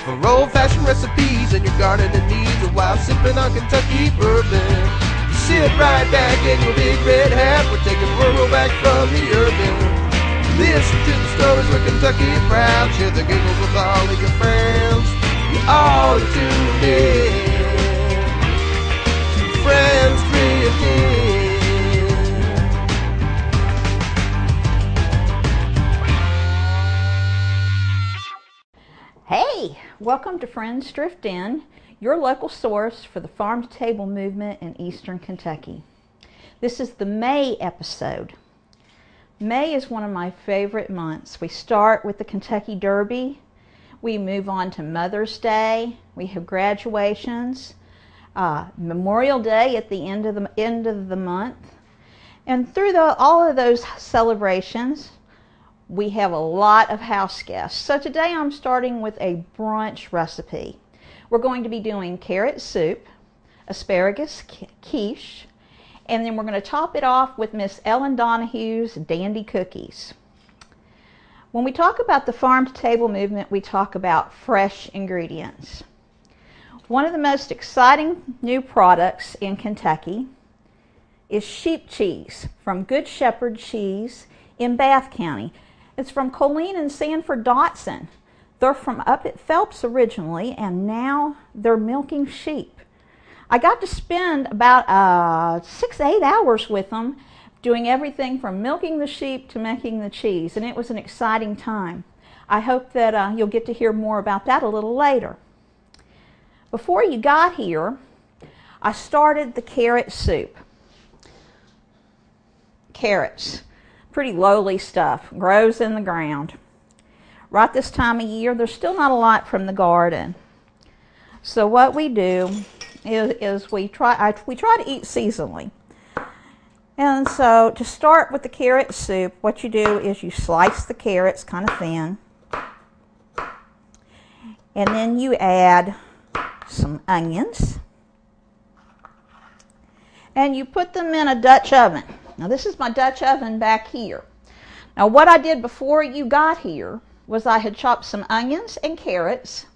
for old-fashioned recipes and your gardening needs while sipping on Kentucky bourbon. You sit right back in your big red hat, we're taking rural back from the urban. Listen to the stories where Kentucky proud, share the giggles with all of your friends. You're all tuned in to Friends Drifting. Hey, welcome to Friends Drift In, your local source for the farm-to-table movement in Eastern Kentucky. This is the May episode. May is one of my favorite months. We start with the Kentucky Derby. We move on to Mother's Day. We have graduations, Memorial Day at the end of the month. And through all of those celebrations, we have a lot of house guests. So today I'm starting with a brunch recipe. We're going to be doing carrot soup, asparagus quiche, and then we're going to top it off with Miss Ellen Donahue's Dandy Cookies. When we talk about the farm-to-table movement, we talk about fresh ingredients. One of the most exciting new products in Kentucky is sheep cheese from Good Shepherd Cheese in Bath County. It's from Colleen and Sanford Dotson. They're from up at Phelps originally, and now they're milking sheep. I got to spend about 6 to 8 hours with them, doing everything from milking the sheep to making the cheese, and it was an exciting time. I hope that you'll get to hear more about that a little later. Before you got here, I started the carrot soup. Carrots. Pretty lowly stuff, grows in the ground. Right this time of year, there's still not a lot from the garden. So what we do is we try to eat seasonally. And so to start with the carrot soup, what you do is you slice the carrots kind of thin. And then you add some onions. And you put them in a Dutch oven. Now this is my Dutch oven back here. Now what I did before you got here was I had chopped some onions and carrots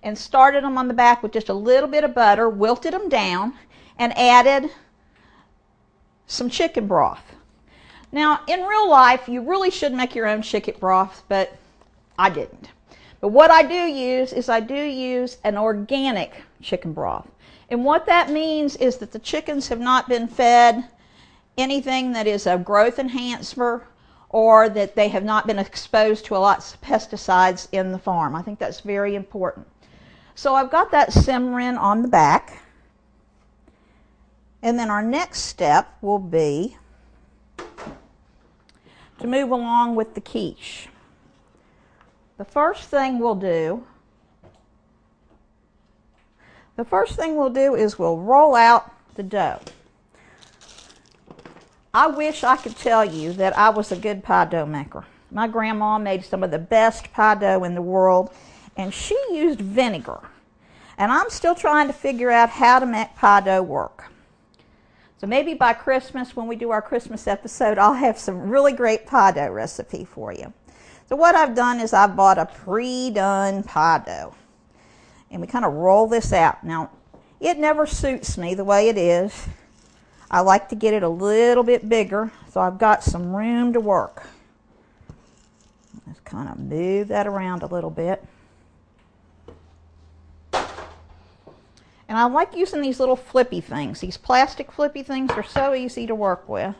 and started them on the back with just a little bit of butter, wilted them down, and added some chicken broth. Now in real life you really should make your own chicken broth, but I didn't. But what I do use is I do use an organic chicken broth. And what that means is that the chickens have not been fed anything that is a growth enhancer, or that they have not been exposed to a lot of pesticides in the farm. I think that's very important. So I've got that simmering on the back. And then our next step will be to move along with the quiche. The first thing we'll do is we'll roll out the dough. I wish I could tell you that I was a good pie dough maker. My grandma made some of the best pie dough in the world, and she used vinegar. And I'm still trying to figure out how to make pie dough work. So maybe by Christmas, when we do our Christmas episode, I'll have some really great pie dough recipe for you. So what I've done is I've bought a pre-done pie dough. And we kind of roll this out. Now, it never suits me the way it is. I like to get it a little bit bigger, so I've got some room to work. Let's kind of move that around a little bit. And I like using these little flippy things. These plastic flippy things are so easy to work with.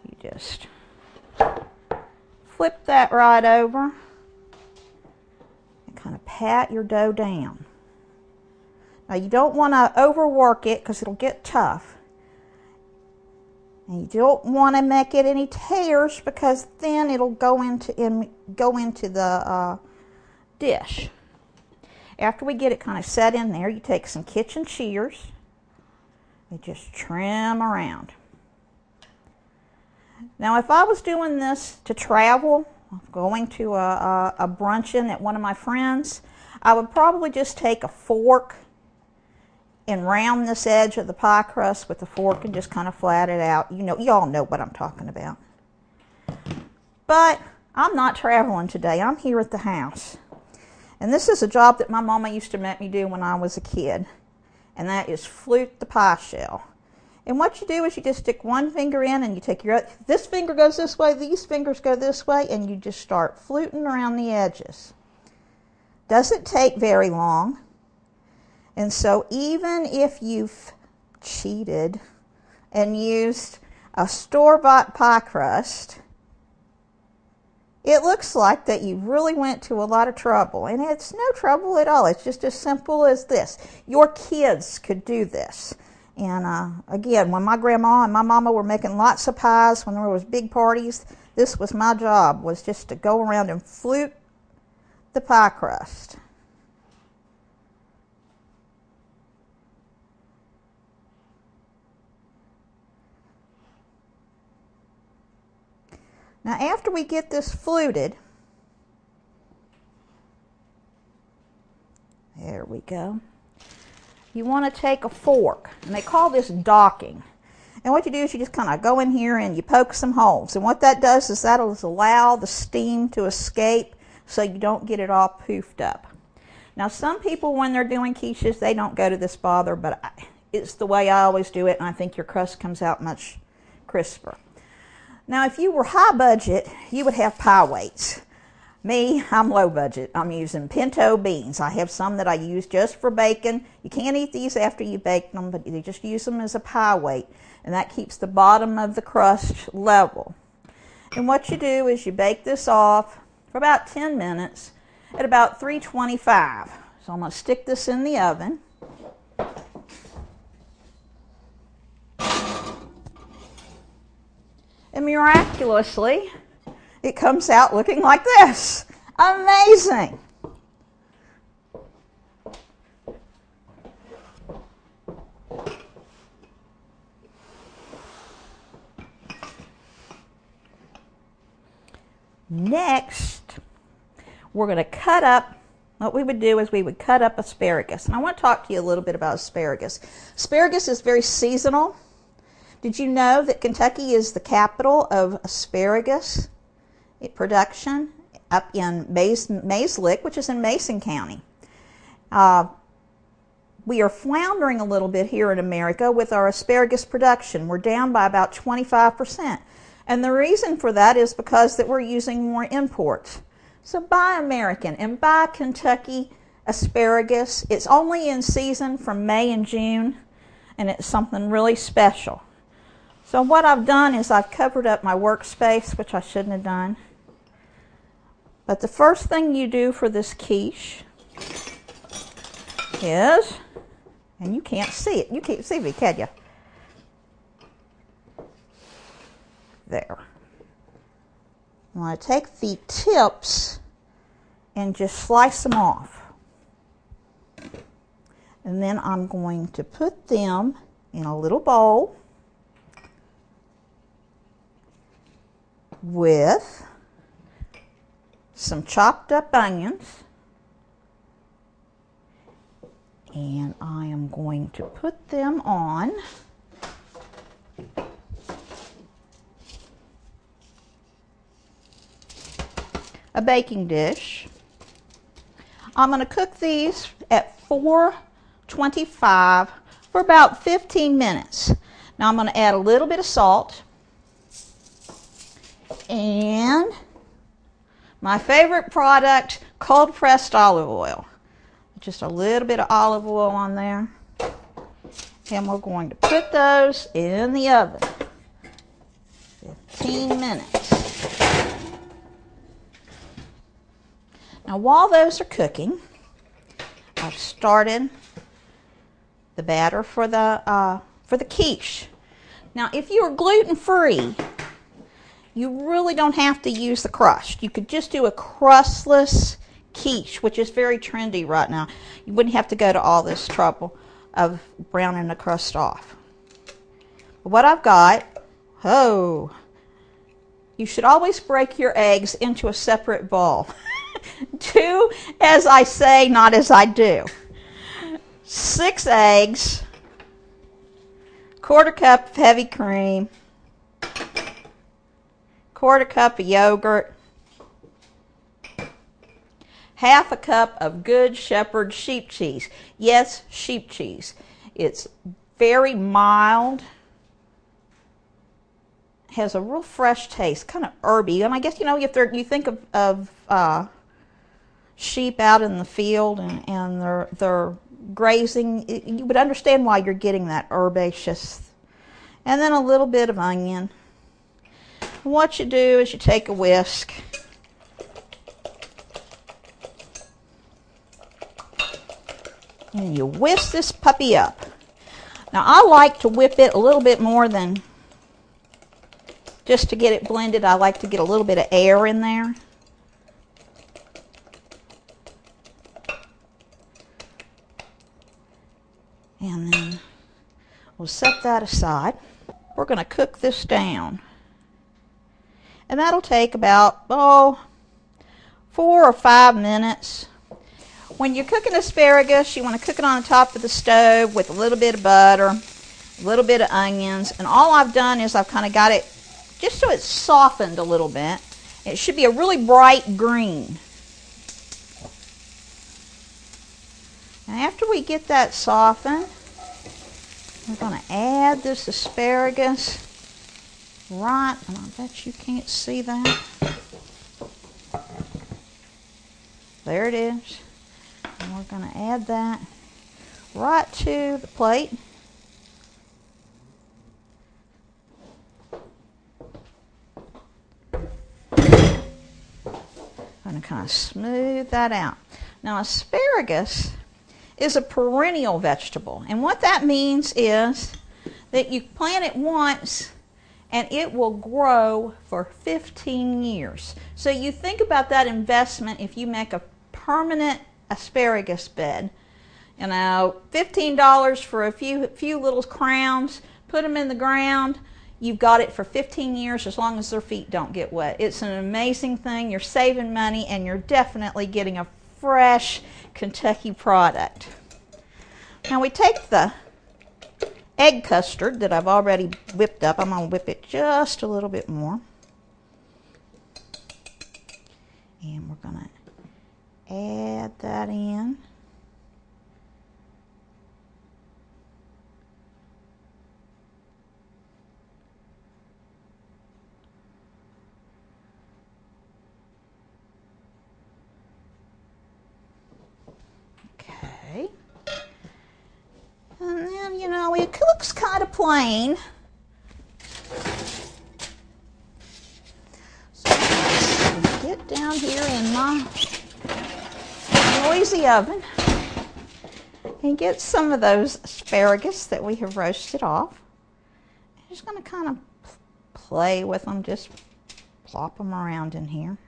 You just flip that right over and kind of pat your dough down. Now you don't want to overwork it because it'll get tough. And you don't want to make it any tears because then it'll go into the dish. After we get it kind of set in there, you take some kitchen shears and just trim around. Now if I was doing this to travel, going to a bruncheon at one of my friends, I would probably just take a fork and round this edge of the pie crust with the fork and just kind of flat it out. You all know what I'm talking about. But I'm not traveling today. I'm here at the house. And this is a job that my mama used to make me do when I was a kid. And that is flute the pie shell. And what you do is you just stick one finger in and you take this finger goes this way, these fingers go this way, and you just start fluting around the edges. Doesn't take very long. And so even if you've cheated and used a store-bought pie crust, it looks like that you really went to a lot of trouble. And it's no trouble at all. It's just as simple as this. Your kids could do this. And again, when my grandma and my mama were making lots of pies, when there was big parties, this was my job, was just to go around and flute the pie crust. Now after we get this fluted, there we go, you want to take a fork, and they call this docking. And what you do is you just kind of go in here and you poke some holes. And what that does is that'll allow the steam to escape so you don't get it all poofed up. Now some people, when they're doing quiches, they don't go to this bother, but it's the way I always do it, and I think your crust comes out much crisper. Now if you were high budget, you would have pie weights. Me, I'm low budget. I'm using pinto beans. I have some that I use just for baking. You can't eat these after you bake them, but you just use them as a pie weight, and that keeps the bottom of the crust level. And what you do is you bake this off for about 10 minutes at about 325. So I'm going to stick this in the oven. And miraculously, it comes out looking like this. Amazing! Next, we're going to cut up, what we would do is we would cut up asparagus. And I want to talk to you a little bit about asparagus. Asparagus is very seasonal. Did you know that Kentucky is the capital of asparagus production up in Maize Lick, which is in Mason County? We are floundering a little bit here in America with our asparagus production. We're down by about 25%. And the reason for that is because that we're using more imports. So buy American and buy Kentucky asparagus. It's only in season from May and June, and it's something really special. So what I've done is I've covered up my workspace, which I shouldn't have done. But the first thing you do for this quiche is, and you can't see it, you can't see me, can you? There. I want to take the tips and just slice them off. And then I'm going to put them in a little bowl with some chopped up onions, and I am going to put them on a baking dish. I'm going to cook these at 425 for about 15 minutes. Now I'm going to add a little bit of salt and my favorite product, cold pressed olive oil. Just a little bit of olive oil on there. And we're going to put those in the oven. 15 minutes. Now while those are cooking, I've started the batter for the quiche. Now if you are gluten-free, you really don't have to use the crust. You could just do a crustless quiche, which is very trendy right now. You wouldn't have to go to all this trouble of browning the crust off. But what I've got, you should always break your eggs into a separate bowl. Do as I say, not as I do. 6 eggs, 1/4 cup of heavy cream, 1/4 cup of yogurt, 1/2 cup of Good Shepherd sheep cheese. Yes, sheep cheese. It's very mild, has a real fresh taste, kind of herby. And I guess, if you think of sheep out in the field and they're grazing, you would understand why you're getting that herbaceous. And then a little bit of onion. And what you do is you take a whisk and you whisk this puppy up. Now I like to whip it a little bit more than just to get it blended. I like to get a little bit of air in there. And then we'll set that aside. We're going to cook this down. And that'll take about, 4 or 5 minutes. When you're cooking asparagus, you want to cook it on the top of the stove with a little bit of butter, a little bit of onions. And all I've done is I've kind of got it just so it's softened a little bit. It should be a really bright green. And after we get that softened, we're going to add this asparagus right, and I bet you can't see that. There it is. And we're going to add that right to the plate. I'm going to kind of smooth that out. Now, asparagus is a perennial vegetable, and what that means is that you plant it once and it will grow for 15 years. So you think about that investment if you make a permanent asparagus bed. $15 for a few little crowns, put them in the ground. You've got it for 15 years as long as their feet don't get wet. It's an amazing thing. You're saving money and you're definitely getting a fresh Kentucky product. Now we take the egg custard that I've already whipped up. I'm going to whip it just a little bit more. And we're going to add that in. Okay. And then, it looks kind of plain. So let's get down here in my noisy oven and get some of those asparagus that we have roasted off. I'm just going to kind of play with them, just plop them around in here.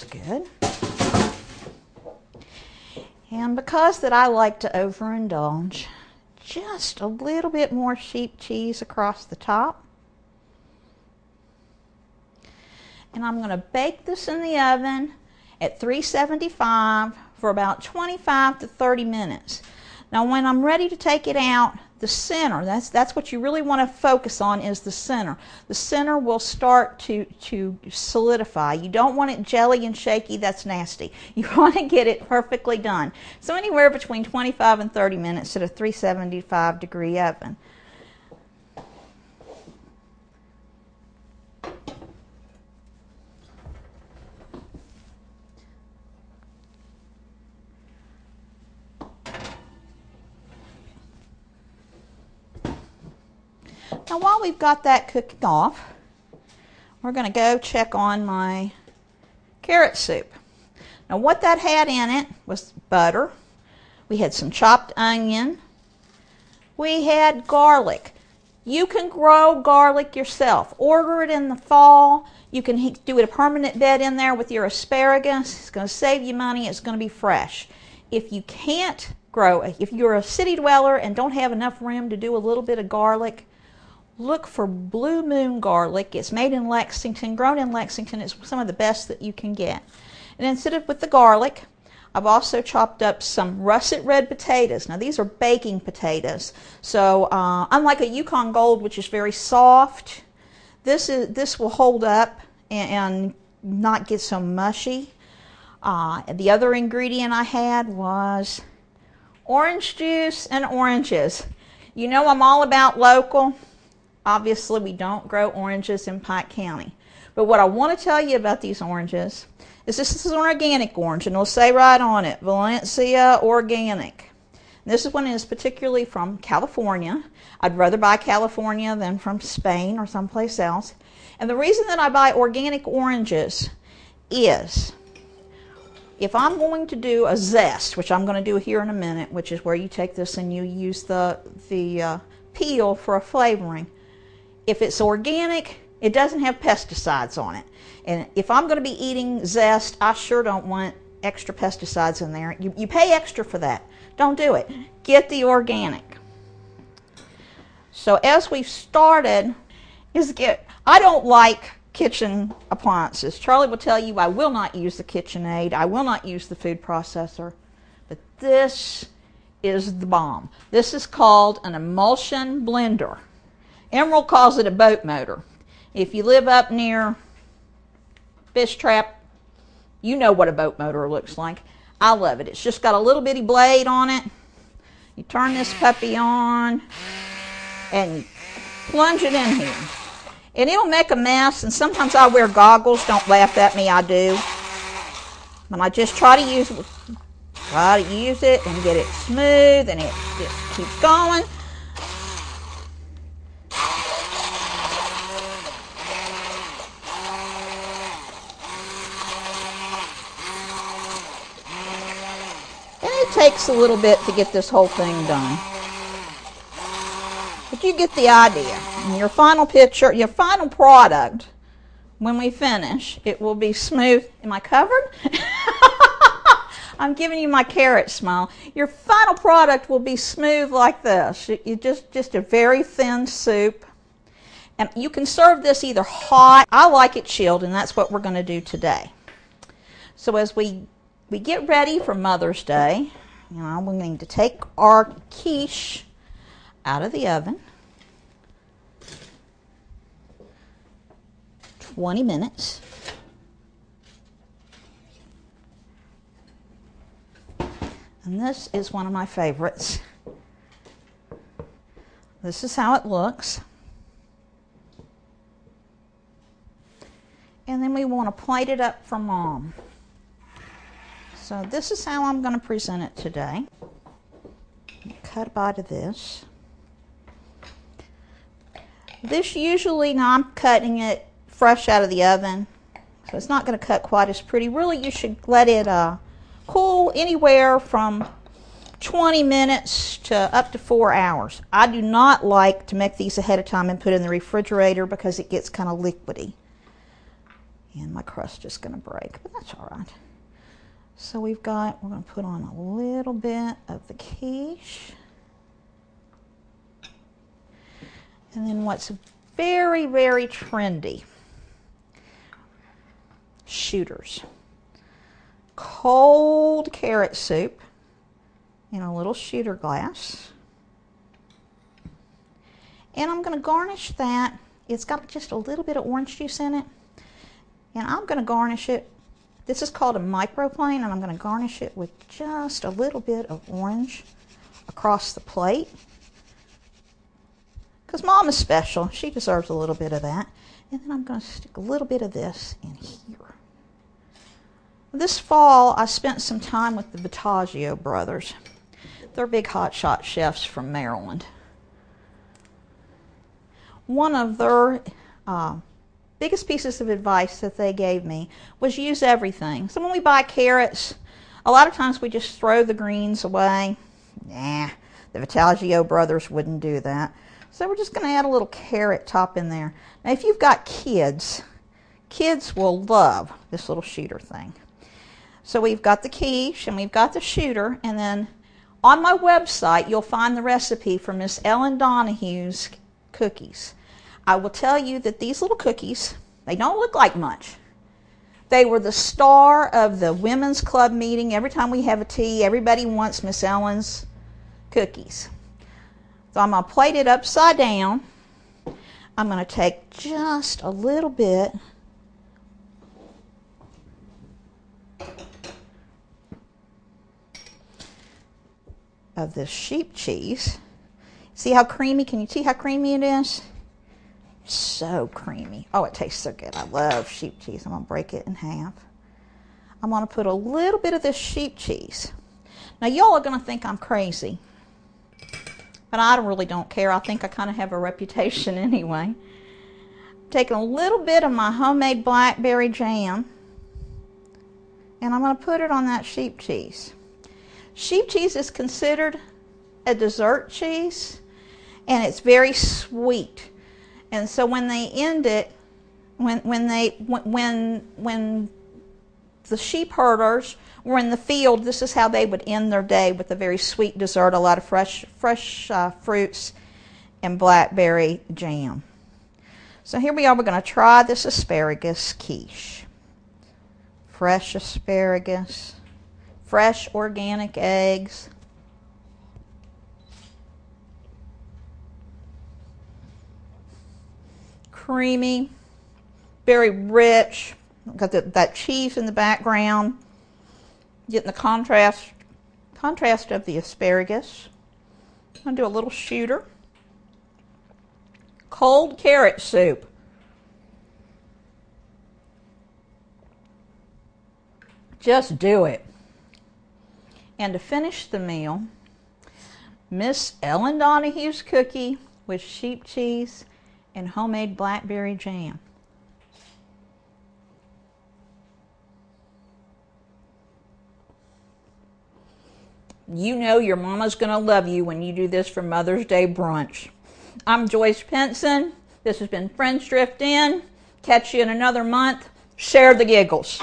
Good. And because that I like to overindulge, just a little bit more sheep cheese across the top. And I'm going to bake this in the oven at 375 for about 25 to 30 minutes. Now when I'm ready to take it out, the center, that's what you really want to focus on, is the center. The center will start to solidify. You don't want it jelly and shaky, that's nasty. You want to get it perfectly done. So anywhere between 25 and 30 minutes at a 375 degree oven. Now while we've got that cooking off, we're going to go check on my carrot soup. Now what that had in it was butter. We had some chopped onion. We had garlic. You can grow garlic yourself. Order it in the fall. You can do it a permanent bed in there with your asparagus. It's going to save you money. It's going to be fresh. If you can't grow, if you're a city dweller and don't have enough room to do a little bit of garlic, look for Blue Moon garlic. It's made in Lexington, grown in Lexington. It's some of the best that you can get. And instead of with the garlic, I've also chopped up some russet red potatoes. Now these are baking potatoes. So unlike a Yukon Gold, which is very soft, this will hold up and not get so mushy. The other ingredient I had was orange juice and oranges. You know I'm all about local. Obviously we don't grow oranges in Pike County. But what I want to tell you about these oranges is this is an organic orange, and it'll say right on it, Valencia Organic. And this one is particularly from California. I'd rather buy California than from Spain or someplace else. And the reason that I buy organic oranges is if I'm going to do a zest, which I'm going to do here in a minute, which is where you take this and you use the peel for a flavoring. If it's organic, it doesn't have pesticides on it. And if I'm going to be eating zest, I sure don't want extra pesticides in there. You pay extra for that. Don't do it. Get the organic. So as we've started, I don't like kitchen appliances. Charlie will tell you I will not use the KitchenAid. I will not use the food processor. But this is the bomb. This is called an emulsion blender. Emerald calls it a boat motor. If you live up near Fish Trap, you know what a boat motor looks like. I love it. It's just got a little bitty blade on it. You turn this puppy on and plunge it in here. And it'll make a mess, and sometimes I wear goggles. Don't laugh at me, I do. But I just try to use it and get it smooth, and it just keeps going. And it takes a little bit to get this whole thing done. But you get the idea. And your final picture, your final product, when we finish, it will be smooth. Am I covered? I'm giving you my carrot smile. Your final product will be smooth like this. You just a very thin soup. And you can serve this either hot. I like it chilled, and that's what we're going to do today. So as we get ready for Mother's Day, we need to take our quiche out of the oven. 20 minutes. And this is one of my favorites. This is how it looks. And then we want to plate it up for Mom. So this is how I'm going to present it today. Cut a bite of this. This usually, now I'm cutting it fresh out of the oven, so it's not going to cut quite as pretty. Really, you should let it cool anywhere from 20 minutes to up to 4 hours. I do not like to make these ahead of time and put in the refrigerator because it gets kind of liquidy. And my crust is going to break, but that's all right. So we're going to put on a little bit of the quiche. And then what's very, very trendy, shooters. Cold carrot soup in a little shooter glass. And I'm going to garnish that. It's got just a little bit of orange juice in it. And I'm going to garnish it. This is called a microplane, and I'm going to garnish it with just a little bit of orange across the plate. Because Mom is special. She deserves a little bit of that. And then I'm going to stick a little bit of this in here. This fall, I spent some time with the Battaglio brothers. They're big hotshot chefs from Maryland. One of their biggest pieces of advice that they gave me was use everything. So when we buy carrots, a lot of times we just throw the greens away. Nah, the Battaglio brothers wouldn't do that. So we're just going to add a little carrot top in there. Now if you've got kids, kids will love this little shooter thing. So we've got the quiche and we've got the shooter, and then on my website you'll find the recipe for Miss Ellen Donahue's cookies. I will tell you that these little cookies, they don't look like much, They were the star of the women's club meeting. Every time we have a tea, everybody wants Miss Ellen's cookies. So I'm going to plate it upside down. I'm going to take just a little bit of this sheep cheese. See how creamy? Can you see how creamy it is? So creamy. Oh, it tastes so good. I love sheep cheese. I'm going to break it in half. I'm going to put a little bit of this sheep cheese. Now, y'all are going to think I'm crazy, but I really don't care. I think I kind of have a reputation anyway. Taking a little bit of my homemade blackberry jam, and I'm going to put it on that sheep cheese. Sheep cheese is considered a dessert cheese, and it's very sweet. And so when they end it, when the sheep herders were in the field, this is how they would end their day, with a very sweet dessert, a lot of fresh fruits and blackberry jam. So here we are. We're going to try this asparagus quiche. Fresh asparagus, fresh organic eggs. Creamy, very rich. Got that cheese in the background. Getting the contrast of the asparagus. I'm going to do a little shooter. Cold carrot soup. Just do it. And to finish the meal, Miss Ellen Donahue's cookie with sheep cheese and homemade blackberry jam. You know your mama's going to love you when you do this for Mother's Day brunch. I'm Joyce Pinson. This has been Friends Drift In. Catch you in another month. Share the giggles.